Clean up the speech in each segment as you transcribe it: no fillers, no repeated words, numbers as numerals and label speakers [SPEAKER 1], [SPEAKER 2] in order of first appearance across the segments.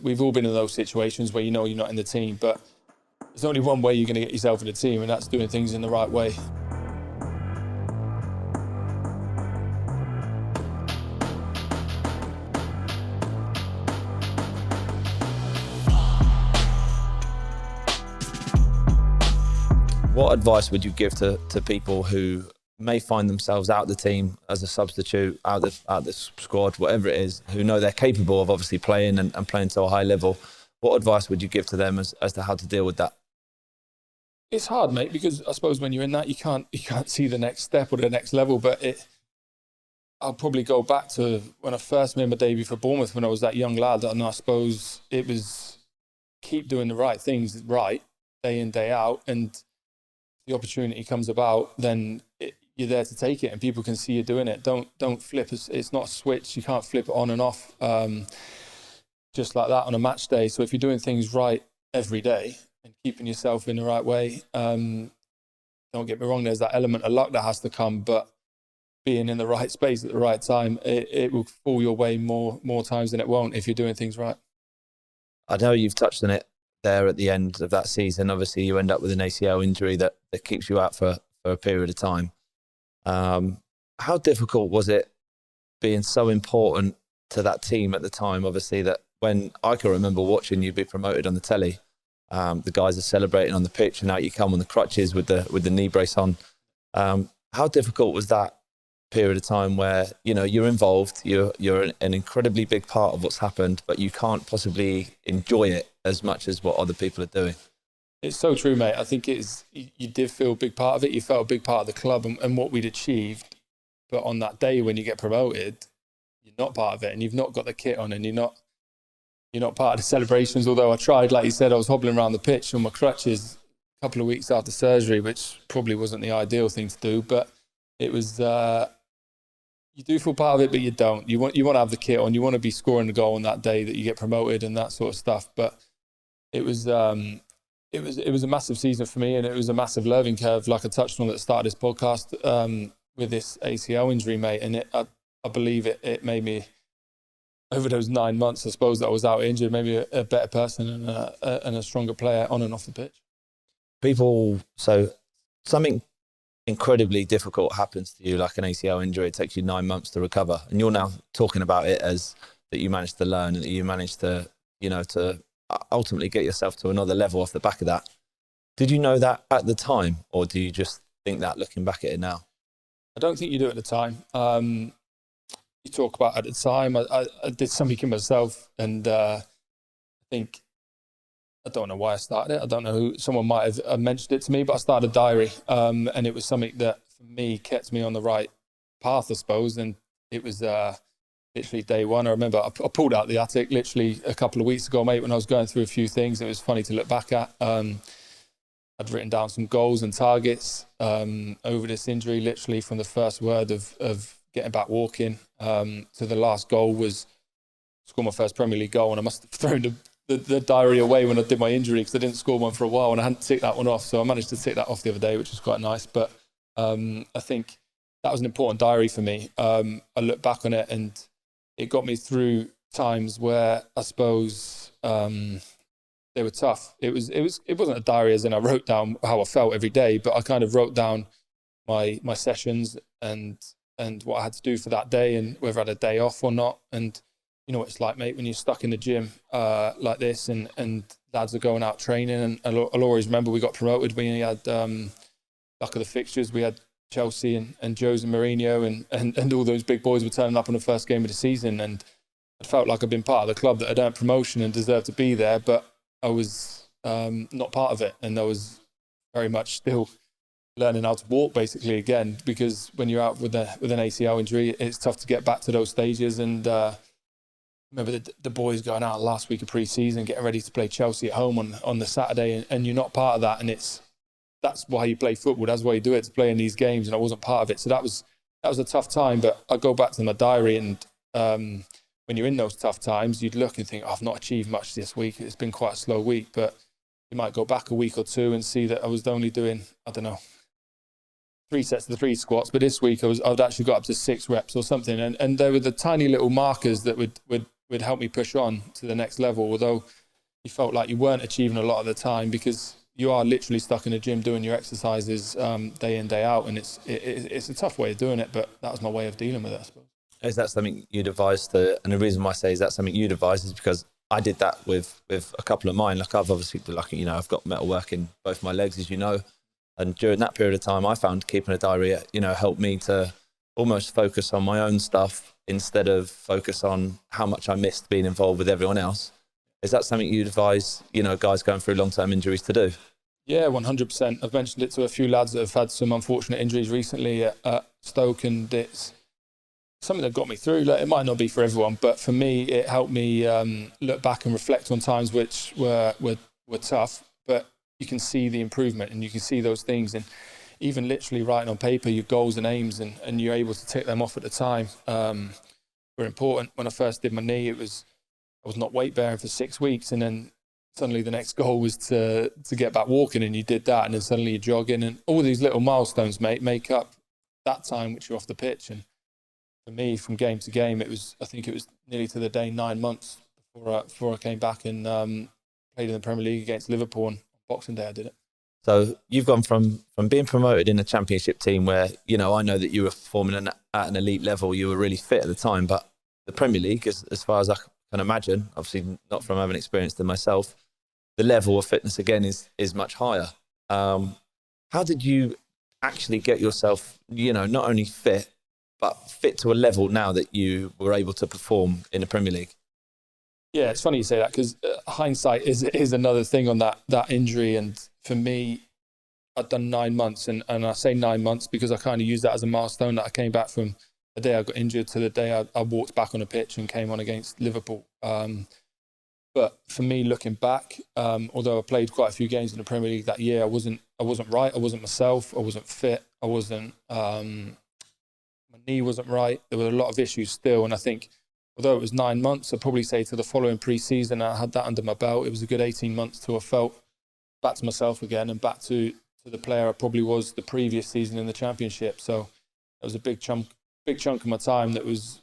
[SPEAKER 1] we've all been in those situations where you know you're not in the team, but there's only one way you're going to get yourself in the team, and that's doing things in the right way.
[SPEAKER 2] What advice would you give to people who may find themselves out the team as a substitute, out the squad, whatever it is, who know they're capable of obviously playing and playing to a high level? What advice would you give to them as to how to deal with that?
[SPEAKER 1] It's hard, mate, because I suppose when you're in that, you can't see the next step or the next level. But I'll probably go back to when I first made my debut for Bournemouth when I was that young lad, and I suppose it was keep doing the right things right day in, day out, and the opportunity comes about, then you're there to take it, and people can see you doing it. Don't flip. It's not a switch. You can't flip it on and off just like that on a match day. So if you're doing things right every day and keeping yourself in the right way, don't get me wrong, there's that element of luck that has to come, but being in the right space at the right time, it will fall your way more times than it won't if you're doing things right.
[SPEAKER 2] I know you've touched on it there at the end of that season. Obviously, you end up with an ACL injury that keeps you out for a period of time. How difficult was it being so important to that team at the time? Obviously, that when I can remember watching you be promoted on the telly, the guys are celebrating on the pitch, and out you come on the crutches with the knee brace on. How difficult was that period of time where you're involved, you're an incredibly big part of what's happened, but you can't possibly enjoy it as much as what other people are doing?
[SPEAKER 1] It's so true, mate. I think you did feel a big part of it. You felt a big part of the club and what we'd achieved. But on that day when you get promoted, you're not part of it, and you've not got the kit on, and you're not part of the celebrations. Although I tried, like you said, I was hobbling around the pitch on my crutches a couple of weeks after surgery, which probably wasn't the ideal thing to do. But it was. You do feel part of it, but you don't. You want to have the kit on. You want to be scoring the goal on that day that you get promoted and that sort of stuff. But it was a massive season for me, and it was a massive learning curve, like I touched on at the start of this podcast, with this ACL injury, mate. And I believe it made me, over those 9 months, I suppose, that I was out injured, maybe a better person and a stronger player on and off the pitch.
[SPEAKER 2] So something incredibly difficult happens to you, like an ACL injury. It takes you 9 months to recover, and you're now talking about it as that you managed to learn and that you managed to ultimately get yourself to another level off the back of that. Did you know that at the time, or do you just think that looking back at it now?
[SPEAKER 1] I don't think you do at the time. You talk about at the time, I did something in myself, and I think, I don't know why I started it. I don't know who. Someone might have mentioned it to me, but I started a diary, and it was something that for me kept me on the right path, I suppose. And it was literally day one. I remember I pulled out the attic literally a couple of weeks ago, mate, when I was going through a few things. It was funny to look back at. I'd written down some goals and targets over this injury, literally from the first word of getting back walking to the last goal was score my first Premier League goal, and I must have thrown the diary away when I did my injury because I didn't score one for a while and I hadn't ticked that one off. So I managed to tick that off the other day, which was quite nice. But I think that was an important diary for me. I look back on it and it got me through times where I suppose they were tough. It wasn't a diary as in I wrote down how I felt every day, but I kind of wrote down my sessions and what I had to do for that day and whether I had a day off or not. And you know what it's like, mate, when you're stuck in the gym like this and lads are going out training. And I'll always remember we got promoted when we had luck of the fixtures. We had Chelsea and Jose Mourinho and all those big boys were turning up on the first game of the season. And I felt like I'd been part of the club that had earned promotion and deserved to be there, but I was not part of it. And I was very much still learning how to walk basically again, because when you're out with an ACL injury, it's tough to get back to those stages. And remember the boys going out last week of pre-season, getting ready to play Chelsea at home on the Saturday, and you're not part of that. And that's why you play football. That's why you do it, to play in these games. And I wasn't part of it. So that was a tough time. But I go back to my diary, and when you're in those tough times, you'd look and think, I've not achieved much this week. It's been quite a slow week. But you might go back a week or two and see that I was only doing, 3 sets of the 3 squats. But this week I'd actually got up to 6 reps or something. And there were the tiny little markers that would would help me push on to the next level. Although you felt like you weren't achieving a lot of the time because you are literally stuck in a gym doing your exercises day in, day out, and it's a tough way of doing it. But that was my way of dealing with it, I suppose.
[SPEAKER 2] Is that something you'd advise to? And the reason why I say is that something you'd advise is because I did that with a couple of mine. Like I've obviously, I've got metal work in both my legs, as you know. And during that period of time, I found keeping a diary, helped me to almost focus on my own stuff instead of focus on how much I missed being involved with everyone else. Is that something you'd advise, guys going through long-term injuries to do?
[SPEAKER 1] Yeah, 100%. I've mentioned it to a few lads that have had some unfortunate injuries recently at Stoke, and it's something that got me through. Like, it might not be for everyone, but for me, it helped me look back and reflect on times which were tough, but you can see the improvement and you can see those things. And even literally writing on paper your goals and aims and you're able to tick them off at the time were important. When I first did my knee, I was not weight bearing for 6 weeks, and then suddenly the next goal was to get back walking, and you did that, and then suddenly you're jogging, and all these little milestones make up that time which you're off the pitch. And for me, from game to game, I think it was nearly to the day 9 months before I came back and played in the Premier League against Liverpool on Boxing Day. I did it. So
[SPEAKER 2] you've gone from being promoted in a championship team where, I know that you were performing at an elite level, you were really fit at the time, but the Premier League, as far as I can imagine, obviously not from having experienced it myself, the level of fitness again is much higher. How did you actually get yourself, not only fit, but fit to a level now that you were able to perform in the Premier League?
[SPEAKER 1] Yeah, it's funny you say that, because hindsight is another thing on that injury. And for me, I'd done 9 months, and I say 9 months because I kind of used that as a milestone, that I came back from the day I got injured to the day I walked back on a pitch and came on against Liverpool. But for me, looking back, although I played quite a few games in the Premier League that year, I wasn't right. I wasn't myself. I wasn't fit. I wasn't. My knee wasn't right. There were a lot of issues still, and I think, although it was 9 months, I'd probably say to the following pre-season, I had that under my belt. It was a good 18 months till I felt back to myself again and back to the player I probably was the previous season in the Championship. So it was a big chunk of my time that was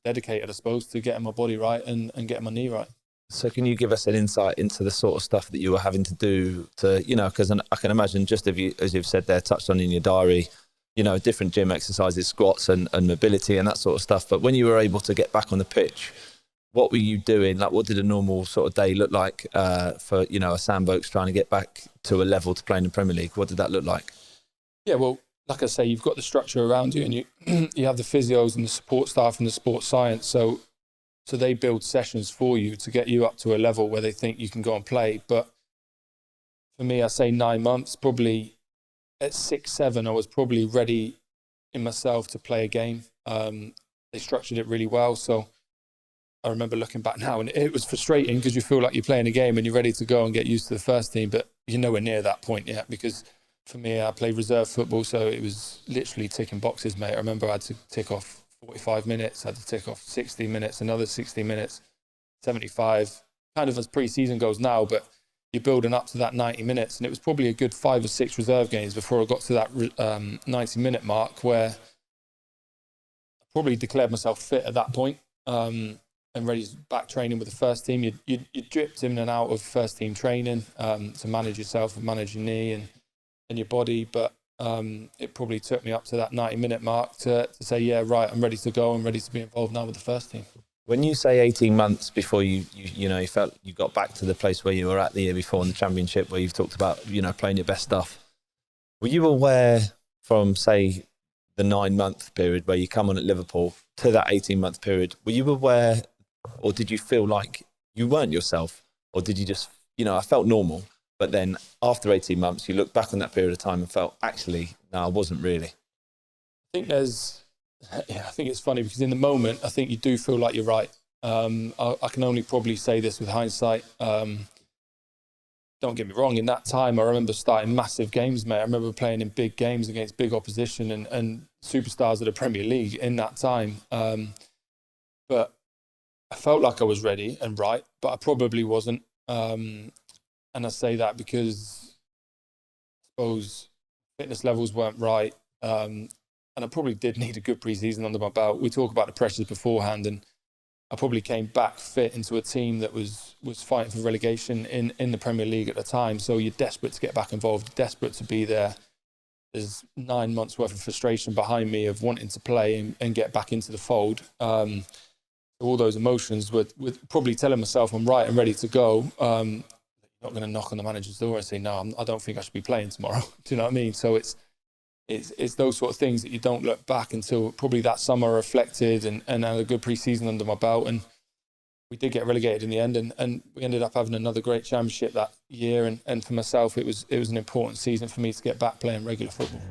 [SPEAKER 1] dedicated, I suppose, to getting my body right and getting my knee right.
[SPEAKER 2] So can you give us an insight into the sort of stuff that you were having to do to, because I can imagine, just as you've said there, touched on in your diary, different gym exercises, squats and mobility and that sort of stuff. But when you were able to get back on the pitch, what were you doing? Like, what did a normal sort of day look like for, a Sam Vokes trying to get back to a level to play in the Premier League? What did that look like?
[SPEAKER 1] Yeah, well, like I say, you've got the structure around you, and you have the physios and the support staff and the sports science. So they build sessions for you to get you up to a level where they think you can go and play. But for me, I say 9 months, probably at 6, 7, I was probably ready in myself to play a game. They structured it really well. So I remember looking back now, and it was frustrating because you feel like you're playing a game and you're ready to go and get used to the first team, but you're nowhere near that point yet, because for me, I played reserve football, so it was literally ticking boxes, mate. I remember I had to tick off 45 minutes, I had to tick off 60 minutes, another 60 minutes, 75, kind of as pre-season goes now, but you're building up to that 90 minutes. And it was probably a good 5 or 6 reserve games before I got to that 90-minute mark, where I probably declared myself fit at that point, and ready to back training with the first team. You dripped in and out of first team training to manage yourself and manage your knee and your body, but it probably took me up to that 90-minute mark to say, yeah, right, I'm ready to go. I'm ready to be involved now with the first team.
[SPEAKER 2] When you say 18 months before you felt you got back to the place where you were at the year before in the Championship, where you've talked about, playing your best stuff, were you aware from, say, the 9-month period where you come on at Liverpool to that 18-month period, were you aware, or did you feel like you weren't yourself, or did you just, I felt normal? But then after 18 months, you look back on that period of time and felt, actually, no, I wasn't really.
[SPEAKER 1] I think I think it's funny because in the moment, I think you do feel like you're right. I can only probably say this with hindsight. Don't get me wrong, in that time, I remember starting massive games, mate. I remember playing in big games against big opposition and superstars of the Premier League in that time. But I felt like I was ready and right, but I probably wasn't. And I say that because I suppose fitness levels weren't right. And I probably did need a good pre-season under my belt. We talk about the pressures beforehand, and I probably came back fit into a team that was fighting for relegation in the Premier League at the time. So you're desperate to get back involved, desperate to be there. There's 9 months worth of frustration behind me of wanting to play and get back into the fold. All those emotions were probably telling myself I'm right and ready to go. I'm not going to knock on the manager's door and say, no, I don't think I should be playing tomorrow. Do you know what I mean? So it's those sort of things that you don't look back until probably that summer reflected and had a good pre-season under my belt. And we did get relegated in the end, and we ended up having another great championship that year. And for myself, it was an important season for me to get back playing regular football.